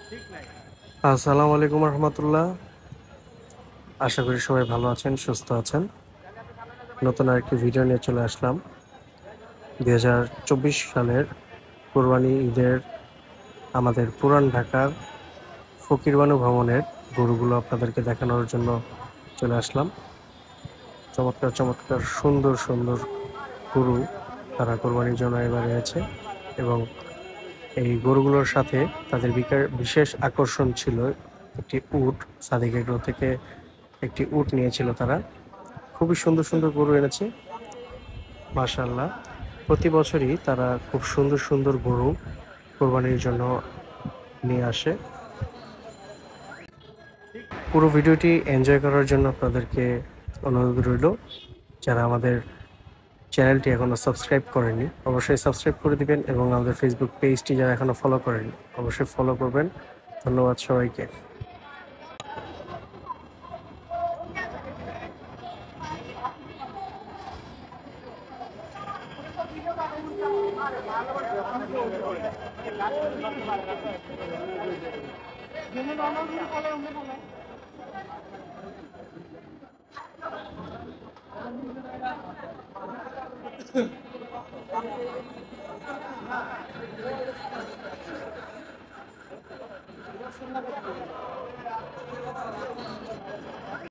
আসসালামু আলাইকুম রহমতুল্লাহ। আশা করি সবাই ভালো আছেন, সুস্থ আছেন। নতুন আরেকটি ভিডিও নিয়ে চলে আসলাম। 2024 সালের কোরবানি ঈদের আমাদের পুরান ঢাকার ফকিরবানু ভবনের গরুগুলো আপনাদেরকে দেখানোর জন্য চলে আসলাম। চমৎকার চমৎকার সুন্দর সুন্দর গরু তারা কোরবানির জন্য এবার এনেছে, এবং এই গরুগুলোর সাথে তাদের বিশেষ আকর্ষণ ছিল একটি উট। সাদিক এগ্রো থেকে একটি উট নিয়েছিল তারা। খুবই সুন্দর সুন্দর গরু এনেছে মাশাআল্লাহ। প্রতি বছরই তারা খুব সুন্দর সুন্দর গরু কোরবানির জন্য নিয়ে আসে। পুরো ভিডিওটি এনজয় করার জন্য আপনাদেরকে অনুরোধ রইল, যারা আমাদের চ্যানেলটি এখনও সাবস্ক্রাইব করেননি অবশ্যই সাবস্ক্রাইব করে দিবেন, এবং আমাদের ফেসবুক পেজটি যারা এখনও ফলো করেননি অবশ্যই ফলো করবেন। ধন্যবাদ সবাইকে।